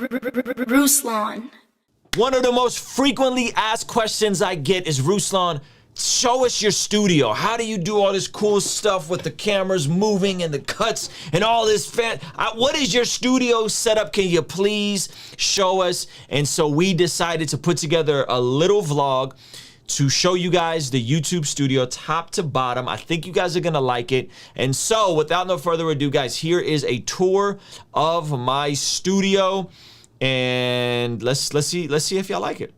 Ruslan. One of the most frequently asked questions I get is, Ruslan, show us your studio. How do you do all this cool stuff with the cameras moving and the cuts and all this what is your studio setup? Can you please show us? And so we decided to put together a little vlog to show you guys the YouTube studio top to bottom. I think you guys are gonna like it. And so without no further ado, guys, here is a tour of my studio. And let's see if y'all like it.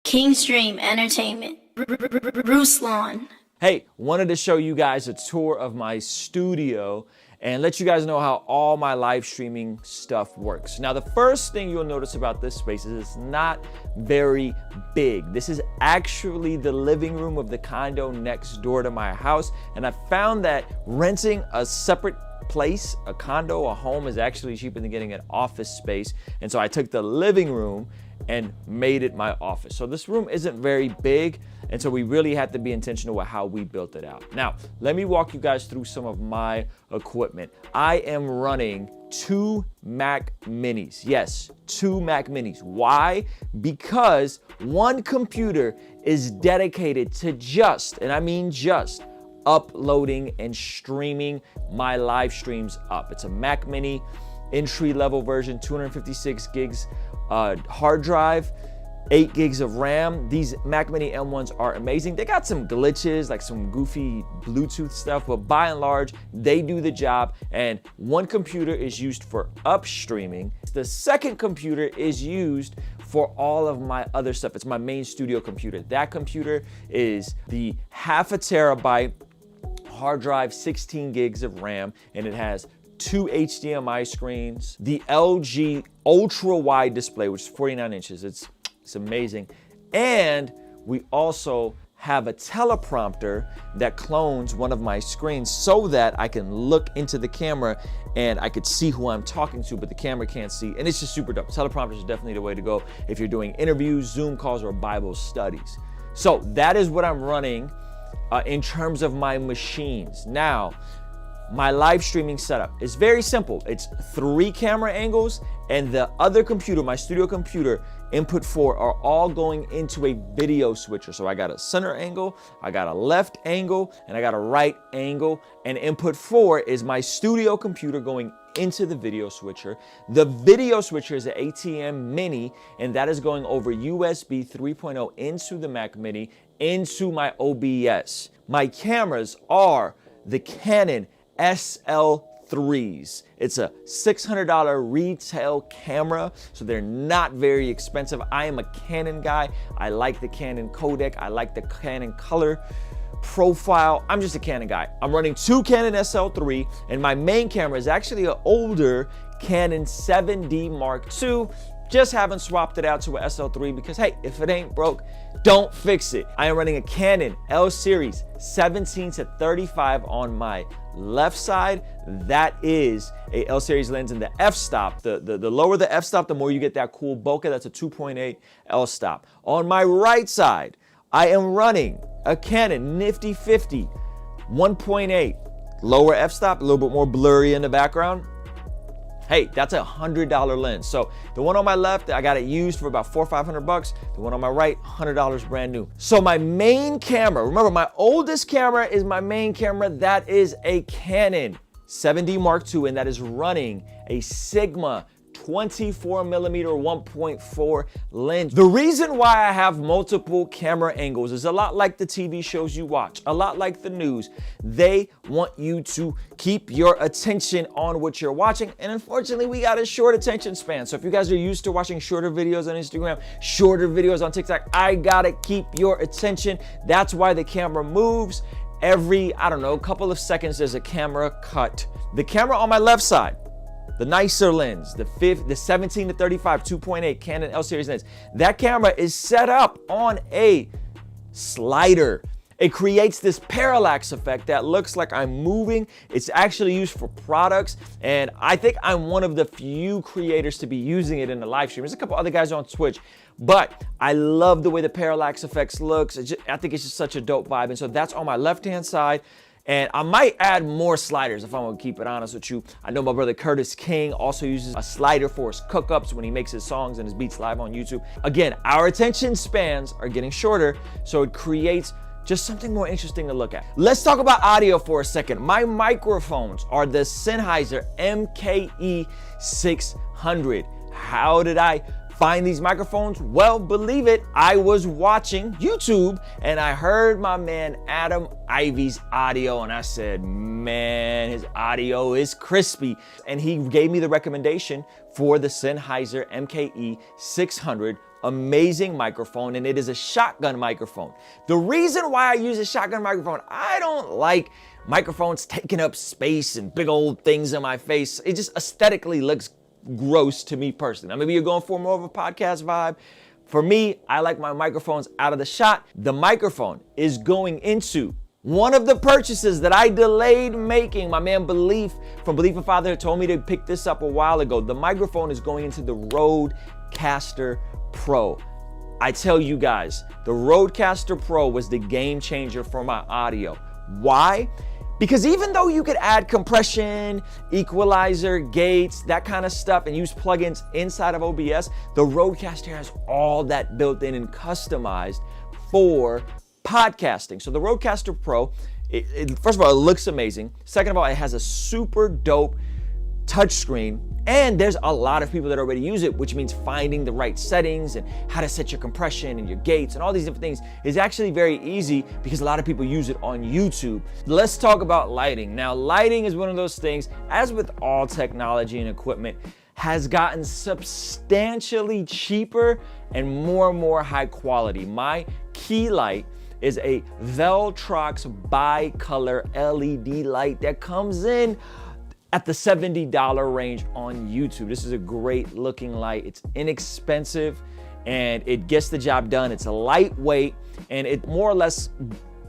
King's Dream Entertainment. Ruslan. Hey, wanted to show you guys a tour of my studio and let you guys know how all my live streaming stuff works. Now, the first thing you'll notice about this space is it's not very big. This is actually the living room of the condo next door to my house. And I found that renting a separate place, a condo, a home, is actually cheaper than getting an office space. And so I took the living room and made it my office. So this room isn't very big, and so we really had to be intentional with how we built it out. Now, let me walk you guys through some of my equipment. I am running 2 Mac Minis. Yes, 2 Mac Minis. Why? Because one computer is dedicated to just, and I mean just, uploading and streaming my live streams up. It's a Mac Mini entry-level version, 256 gigs hard drive, 8 gigs of RAM. These Mac Mini M1s are amazing. They got some glitches, like some goofy Bluetooth stuff, but by and large, they do the job. And one computer is used for upstreaming. The second computer is used for all of my other stuff. It's my main studio computer. That computer is the 0.5 terabyte hard drive, 16 gigs of RAM, and it has 2 HDMI screens, the LG ultra wide display, which is 49 inches. It's amazing. And we also have a teleprompter that clones one of my screens so that I can look into the camera and I could see who I'm talking to, but the camera can't see. And it's just super dope. Teleprompter is definitely the way to go if you're doing interviews, Zoom calls, or Bible studies. So that is what I'm running in terms of my machines. Now, my live streaming setup is very simple. It's 3 camera angles, and the other computer, my studio computer, input 4, are all going into a video switcher. So I got a center angle, I got a left angle, and I got a right angle, and input 4 is my studio computer going into the video switcher. The video switcher is an ATM Mini, and that is going over USB 3.0 into the Mac Mini, into my OBS. My cameras are the Canon SL3s. It's a $600 retail camera, so they're not very expensive. I am a Canon guy. I like the Canon codec. I like the Canon color profile. I'm just a Canon guy. I'm running 2 Canon SL3, and my main camera is actually an older Canon 7D Mark II. Just haven't swapped it out to a SL3 because, hey, if it ain't broke, don't fix it. I am running a Canon L series 17-35 on my left side. That is a L series lens in the f-stop. The lower the f-stop, the more you get that cool bokeh. That's a 2.8 l-stop. On my right side, I am running a Canon Nifty 50 1.8. Lower f-stop, a little bit more blurry in the background. Hey, that's a $100 lens. So the one on my left, I got it used for about $400 or $500. The one on my right, $100 brand new. So my main camera, remember my oldest camera is my main camera. That is a Canon 7D Mark II, and that is running a Sigma 24mm 1.4 lens. The reason why I have multiple camera angles is a lot like the TV shows you watch, a lot like the news. They want you to keep your attention on what you're watching, and unfortunately we got a short attention span. So if you guys are used to watching shorter videos on Instagram, shorter videos on TikTok, I gotta keep your attention. That's why the camera moves. Every, I don't know, couple of seconds there's a camera cut. The camera on my left side, the nicer lens, the 17-35 2.8 Canon L series lens, that camera is set up on a slider. It creates this parallax effect that looks like I'm moving. It's actually used for products, and I think I'm one of the few creators to be using it in the live stream. There's a couple other guys on Twitch, but I love the way the parallax effects looks. I think it's just such a dope vibe, and so that's on my left-hand side. And I might add more sliders if I'm gonna keep it honest with you. I know my brother Curtis King also uses a slider for his cook-ups when he makes his songs and his beats live on YouTube. Again, our attention spans are getting shorter, so it creates just something more interesting to look at. Let's talk about audio for a second. My microphones are the Sennheiser MKE 600. How did I find these microphones? Well, believe it, I was watching YouTube and I heard my man Adam Ivy's audio and I said, man, his audio is crispy. And he gave me the recommendation for the Sennheiser MKE 600. Amazing microphone, and it is a shotgun microphone. The reason why I use a shotgun microphone, I don't like microphones taking up space and big old things in my face. It just aesthetically looks gross to me personally. Now, maybe you're going for more of a podcast vibe. For me, I like my microphones out of the shot. The microphone is going into one of the purchases that I delayed making. My man Belief from Belief and Father told me to pick this up a while ago. The microphone is going into the Rodecaster Pro. I tell you guys, the Rodecaster Pro was the game changer for my audio. Why? Because even though you could add compression, equalizer, gates, that kind of stuff, and use plugins inside of OBS, the Rodecaster has all that built in and customized for podcasting. So the Rodecaster Pro, first of all, it looks amazing. Second of all, it has a super dope touchscreen, and there's a lot of people that already use it, which means finding the right settings and how to set your compression and your gates and all these different things is actually very easy because a lot of people use it on YouTube. Let's talk about lighting. Now, lighting is one of those things, as with all technology and equipment, has gotten substantially cheaper and more high quality. My key light is a Veltrox bi-color LED light that comes in at the $70 range on YouTube. This is a great looking light. It's inexpensive and it gets the job done. It's lightweight and it more or less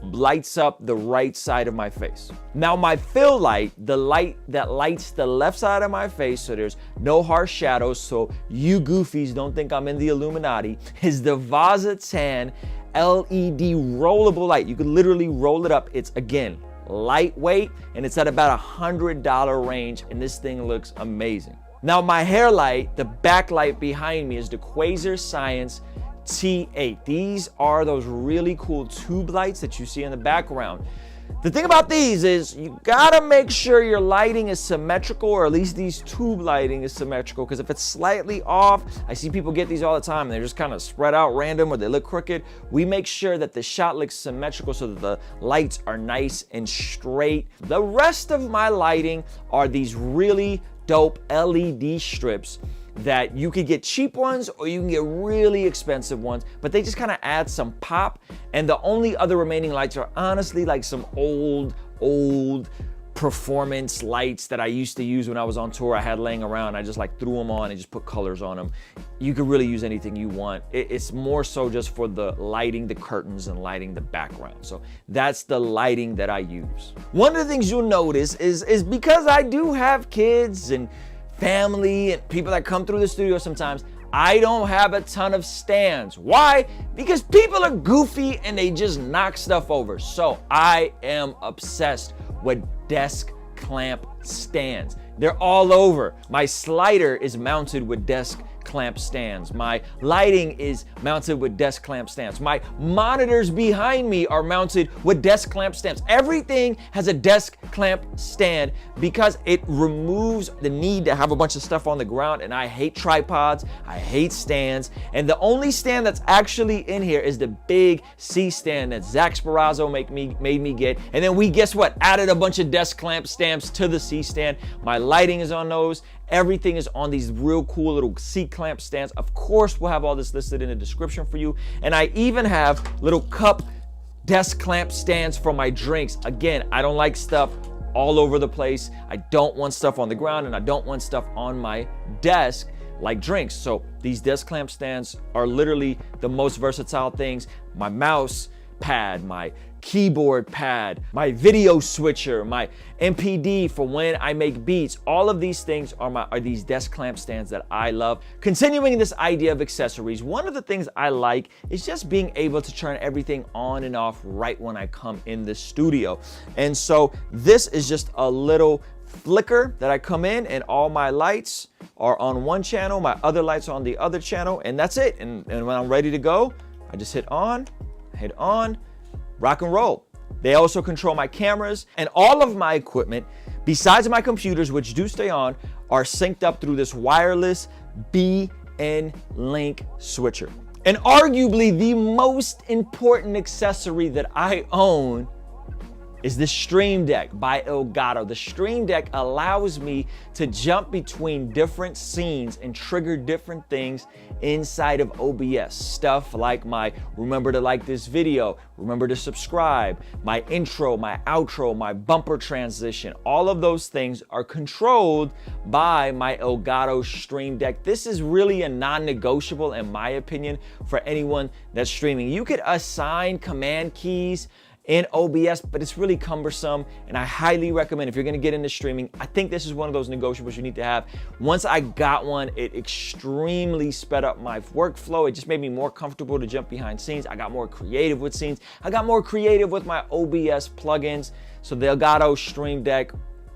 lights up the right side of my face. Now my fill light, the light that lights the left side of my face so there's no harsh shadows, so you goofies don't think I'm in the Illuminati, is the Vazatan LED rollable light. You can literally roll it up. It's, again, lightweight, and it's at about $100 range, and this thing looks amazing. Now my hair light, the backlight behind me, is the Quasar Science T8. These are those really cool tube lights that you see in the background. The thing about these is you gotta make sure your lighting is symmetrical, or at least these tube lighting is symmetrical, because if it's slightly off, I see people get these all the time and they're just kind of spread out random or they look crooked. We make sure that the shot looks symmetrical so that the lights are nice and straight. The rest of my lighting are these really dope LED strips that you could get cheap ones or you can get really expensive ones, but they just kind of add some pop. And the only other remaining lights are honestly like some old performance lights that I used to use when I was on tour. I had laying around. I just like threw them on and just put colors on them. You could really use anything you want. It's more so just for the lighting the curtains and lighting the background. So that's the lighting that I use. One of the things you'll notice is because I do have kids and family and people that come through the studio sometimes, I don't have a ton of stands. Why? Because people are goofy and they just knock stuff over. So I am obsessed with desk clamp stands. They're all over. My slider is mounted with desk clamp stands. My lighting is mounted with desk clamp stands. My monitors behind me are mounted with desk clamp stands. Everything has a desk clamp stand because it removes the need to have a bunch of stuff on the ground, and I hate tripods, I hate stands, and the only stand that's actually in here is the big C stand that Zach Sparazzo made me get, and then we, guess what, added a bunch of desk clamp stands to the C stand. My lighting is on those. Everything is on these real cool little C-clamp stands. Of course, we'll have all this listed in the description for you. And I even have little cup desk clamp stands for my drinks. Again, I don't like stuff all over the place. I don't want stuff on the ground, and I don't want stuff on my desk like drinks. So these desk clamp stands are literally the most versatile things. My mouse, pad, my keyboard pad, my video switcher, my MPD for when I make beats. All of these things are these desk clamp stands that I love. Continuing this idea of accessories, one of the things I like is just being able to turn everything on and off right when I come in the studio. And so this is just a little flicker that I come in and all my lights are on one channel, my other lights are on the other channel, and that's it. And when I'm ready to go, I just hit on, rock and roll. They also control my cameras, and all of my equipment, besides my computers, which do stay on, are synced up through this wireless BN Link switcher. And arguably the most important accessory that I own is the Stream Deck by Elgato. The Stream Deck allows me to jump between different scenes and trigger different things inside of OBS. Stuff like my remember to like this video, remember to subscribe, my intro, my outro, my bumper transition. All of those things are controlled by my Elgato Stream Deck. This is really a non-negotiable, in my opinion, for anyone that's streaming. You could assign command keys in OBS, but it's really cumbersome, and I highly recommend, if you're gonna get into streaming, I think this is one of those negotiables you need to have. Once I got one, it extremely sped up my workflow. It just made me more comfortable to jump behind scenes. I got more creative with scenes. I got more creative with my OBS plugins. So the Elgato Stream Deck,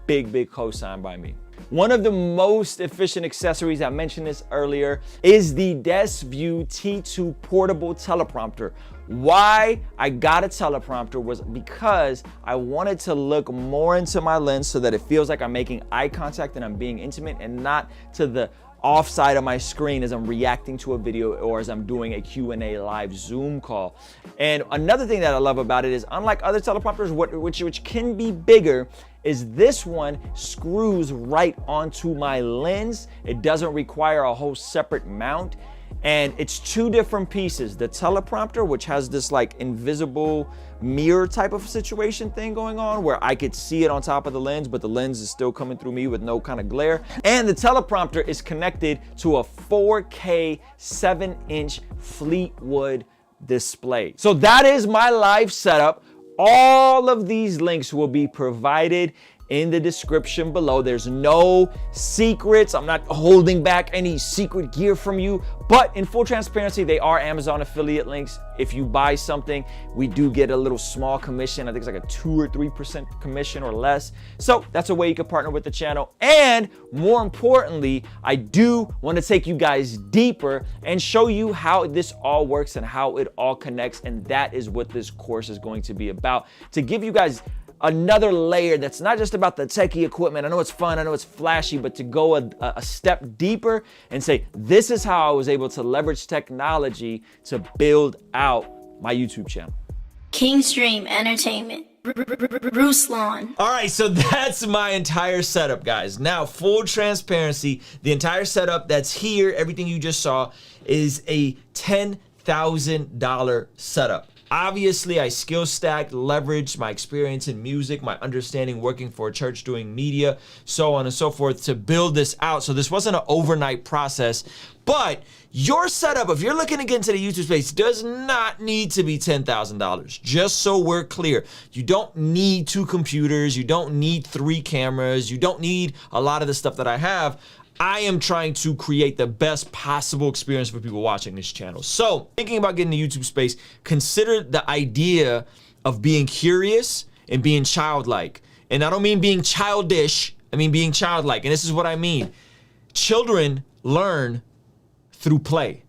big cosign by me. One of the most efficient accessories, I mentioned this earlier, is the Deskview T2 portable teleprompter. Why I got a teleprompter was because I wanted to look more into my lens so that it feels like I'm making eye contact and I'm being intimate, and not to the off side of my screen as I'm reacting to a video or as I'm doing a Q&A live Zoom call. And another thing that I love about it is, unlike other teleprompters, which can be bigger, is this one screws right onto my lens. It doesn't require a whole separate mount. And it's two different pieces. The teleprompter, which has this like invisible mirror type of situation thing going on, where I could see it on top of the lens, but the lens is still coming through me with no kind of glare. And the teleprompter is connected to a 4K 7-inch Fleetwood display. So that is my live setup. All of these links will be provided in the description below. There's no secrets. I'm not holding back any secret gear from you, but in full transparency, they are Amazon affiliate links. If you buy something, we do get a little small commission. I think it's like a 2 or 3% commission or less. So that's a way you can partner with the channel. And more importantly, I do want to take you guys deeper and show you how this all works and how it all connects. And that is what this course is going to be about, to give you guys another layer that's not just about the techie equipment. I know it's fun, I know it's flashy, but to go a step deeper and say, this is how I was able to leverage technology to build out my YouTube channel. Kingstream Entertainment. Ruslan. All right, so that's my entire setup, guys. Now, full transparency, the entire setup that's here, everything you just saw, is a $10,000 setup. Obviously, I skill stacked, leveraged my experience in music, my understanding working for a church doing media, so on and so forth, to build this out. So this wasn't an overnight process, but your setup, if you're looking to get into the YouTube space, does not need to be $10,000. Just so we're clear, you don't need 2 computers, you don't need 3 cameras, you don't need a lot of the stuff that I have. I am trying to create the best possible experience for people watching this channel. So, thinking about getting the YouTube space, consider the idea of being curious and being childlike. And I don't mean being childish, I mean being childlike. And this is what I mean. Children learn through play.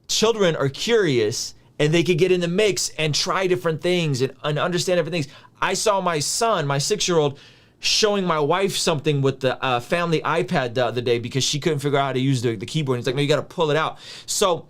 Children are curious and they could get in the mix and try different things and understand different things. I saw my son, my 6-year-old, showing my wife something with the family iPad the other day because she couldn't figure out how to use the keyboard. He's like, no, you got to pull it out. So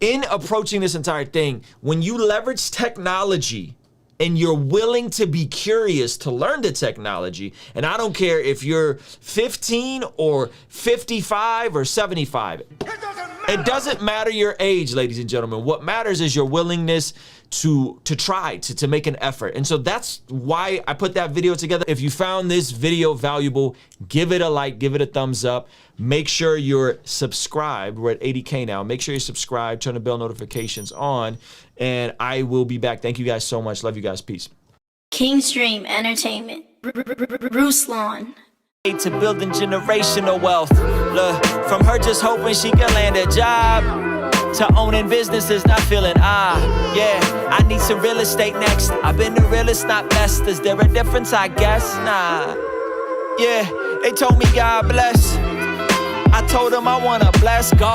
in approaching this entire thing, when you leverage technology and you're willing to be curious to learn the technology, and I don't care if you're 15 or 55 or 75. It doesn't matter. It doesn't matter your age, ladies and gentlemen. What matters is your willingness to try, to make an effort. And so that's why I put that video together. If you found this video valuable, give it a like, give it a thumbs up. Make sure you're subscribed. We're at 80K now. Make sure you're subscribed, turn the bell notifications on, and I will be back. Thank you guys so much. Love you guys. Peace. Kingstream Entertainment. Ruslan. To building generational wealth. Look, from her just hoping she can land a job to owning businesses, not feeling yeah, I need some real estate next. I've been the realest, not best. Is there a difference? I guess nah. Yeah, they told me God bless. I told them I wanna bless God.